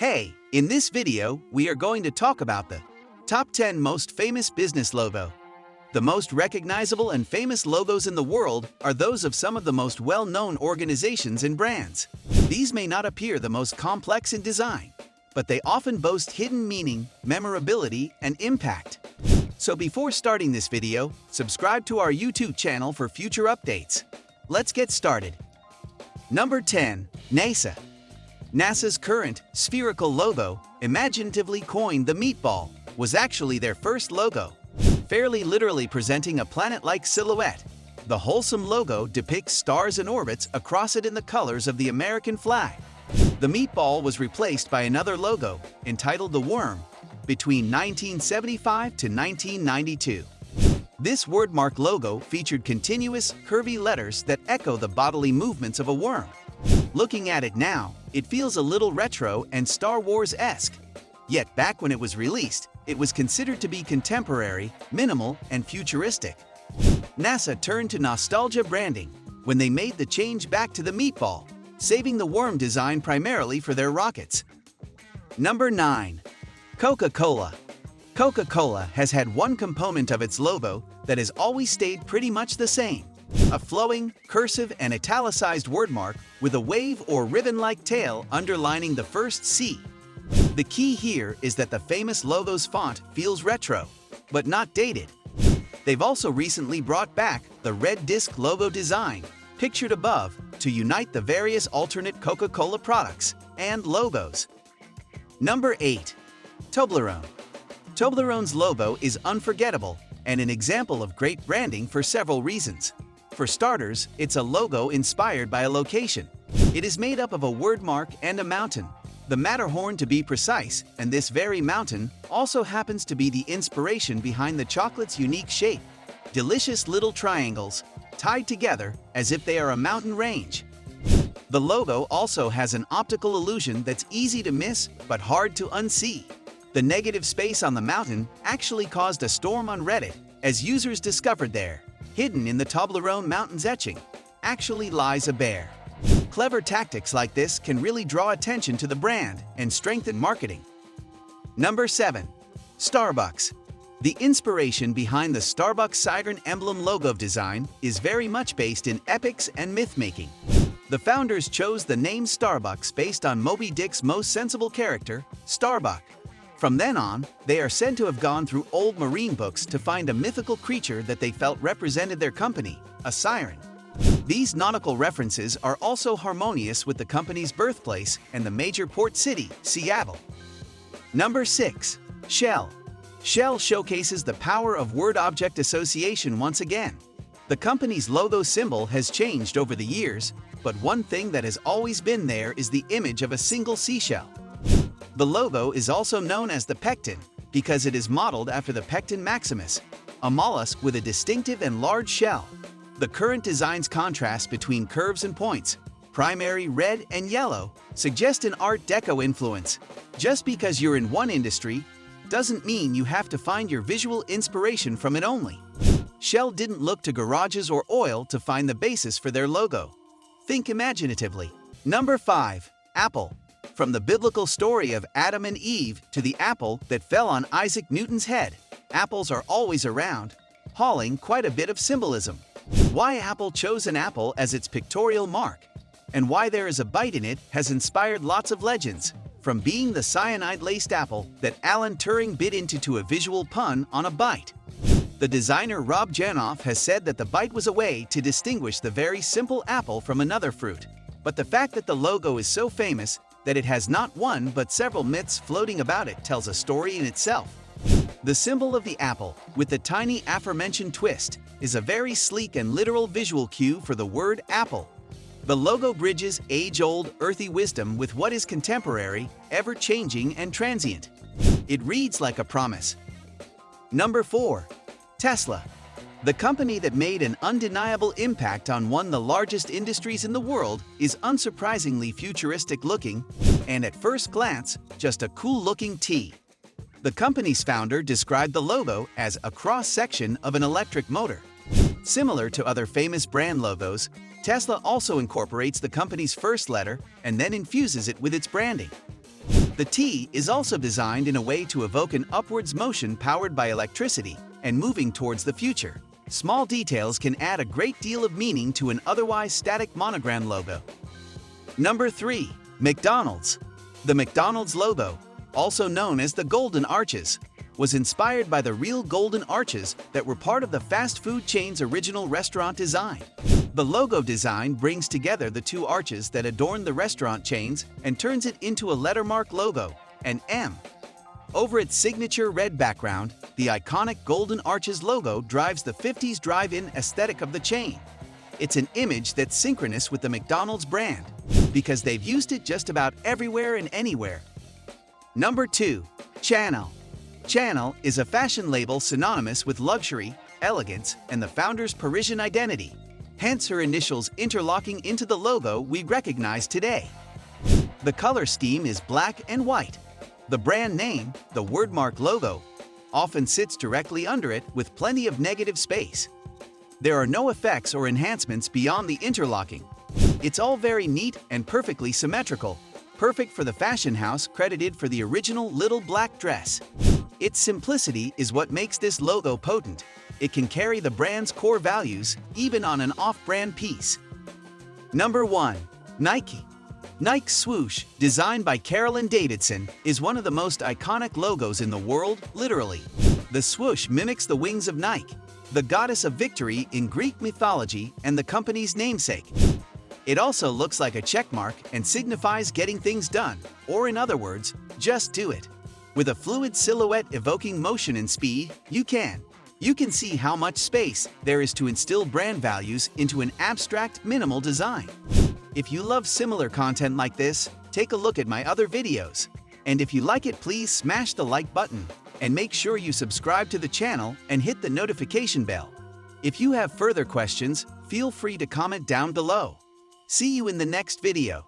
Hey, in this video, we are going to talk about the top 10 most famous business logo. The most recognizable and famous logos in the world are those of some of the most well-known organizations and brands. These may not appear the most complex in design, but they often boast hidden meaning, memorability, and impact. So before starting this video, subscribe to our YouTube channel for future updates. Let's get started. Number 10. NASA. NASA's current, spherical logo, imaginatively coined the meatball, was actually their first logo. Fairly literally presenting a planet-like silhouette, the wholesome logo depicts stars and orbits across it in the colors of the American flag. The meatball was replaced by another logo, entitled the worm, between 1975 to 1992. This wordmark logo featured continuous, curvy letters that echo the bodily movements of a worm. Looking at it now, it feels a little retro and Star Wars-esque. Yet back when it was released, it was considered to be contemporary, minimal, and futuristic. NASA turned to nostalgia branding when they made the change back to the meatball, saving the worm design primarily for their rockets. Number 9. Coca-Cola. Coca-Cola has had one component of its logo that has always stayed pretty much the same: a flowing, cursive, and italicized wordmark with a wave or ribbon-like tail underlining the first C. The key here is that the famous logo's font feels retro, but not dated. They've also recently brought back the red disc logo design, pictured above, to unite the various alternate Coca-Cola products and logos. Number 8. Toblerone. Toblerone's logo is unforgettable and an example of great branding for several reasons. For starters, it's a logo inspired by a location. It is made up of a wordmark and a mountain, the Matterhorn to be precise, and this very mountain also happens to be the inspiration behind the chocolate's unique shape. Delicious little triangles, tied together as if they are a mountain range. The logo also has an optical illusion that's easy to miss but hard to unsee. The negative space on the mountain actually caused a storm on Reddit, as users discovered there, hidden in the Toblerone mountain's etching, actually lies a bear. Clever tactics like this can really draw attention to the brand and strengthen marketing. Number 7. Starbucks. The inspiration behind the Starbucks siren emblem logo design is very much based in epics and myth-making. The founders chose the name Starbucks based on Moby Dick's most sensible character, Starbuck. From then on, they are said to have gone through old marine books to find a mythical creature that they felt represented their company, a siren. These nautical references are also harmonious with the company's birthplace and the major port city, Seattle. Number 6. Shell. Shell showcases the power of word-object association once again. The company's logo symbol has changed over the years, but one thing that has always been there is the image of a single seashell. The logo is also known as the pecten because it is modeled after the Pecten maximus, a mollusk with a distinctive and large shell. The current design's contrast between curves and points, primary red and yellow, suggest an Art Deco influence. Just because you're in one industry doesn't mean you have to find your visual inspiration from it only. Shell didn't look to garages or oil to find the basis for their logo. Think imaginatively. Number 5. Apple. From the biblical story of Adam and Eve to the apple that fell on Isaac Newton's head, apples are always around, hauling quite a bit of symbolism. Why Apple chose an apple as its pictorial mark, and why there is a bite in it has inspired lots of legends, from being the cyanide-laced apple that Alan Turing bit into to a visual pun on a bite. The designer Rob Janoff has said that the bite was a way to distinguish the very simple apple from another fruit. But the fact that the logo is so famous that it has not one but several myths floating about it tells a story in itself. The symbol of the apple, with the tiny aforementioned twist, is a very sleek and literal visual cue for the word apple. The logo bridges age-old, earthy wisdom with what is contemporary, ever-changing, and transient. It reads like a promise. Number 4. Tesla. The company that made an undeniable impact on one of the largest industries in the world is unsurprisingly futuristic-looking, and at first glance, just a cool-looking T. The company's founder described the logo as a cross-section of an electric motor. Similar to other famous brand logos, Tesla also incorporates the company's first letter and then infuses it with its branding. The T is also designed in a way to evoke an upwards motion powered by electricity and moving towards the future. Small details can add a great deal of meaning to an otherwise static monogram logo. Number 3. McDonald's. The McDonald's logo, also known as the Golden Arches, was inspired by the real golden arches that were part of the fast food chain's original restaurant design. The logo design brings together the two arches that adorn the restaurant chains and turns it into a lettermark logo, an M. Over its signature red background, the iconic Golden Arches logo drives the 50s drive-in aesthetic of the chain. It's an image that's synchronous with the McDonald's brand, because they've used it just about everywhere and anywhere. Number 2. Chanel. Chanel is a fashion label synonymous with luxury, elegance, and the founder's Parisian identity. Hence her initials interlocking into the logo we recognize today. The color scheme is black and white. The brand name, the wordmark logo, often sits directly under it with plenty of negative space. There are no effects or enhancements beyond the interlocking. It's all very neat and perfectly symmetrical, perfect for the fashion house credited for the original little black dress. Its simplicity is what makes this logo potent. It can carry the brand's core values even on an off-brand piece. Number 1. Nike. Nike's swoosh, designed by Carolyn Davidson, is one of the most iconic logos in the world, literally. The swoosh mimics the wings of Nike, the goddess of victory in Greek mythology and the company's namesake. It also looks like a checkmark and signifies getting things done, or in other words, just do it. With a fluid silhouette evoking motion and speed, you can see how much space there is to instill brand values into an abstract, minimal design. If you love similar content like this, take a look at my other videos. And if you like it, please smash the like button and make sure you subscribe to the channel and hit the notification bell. If you have further questions, feel free to comment down below. See you in the next video.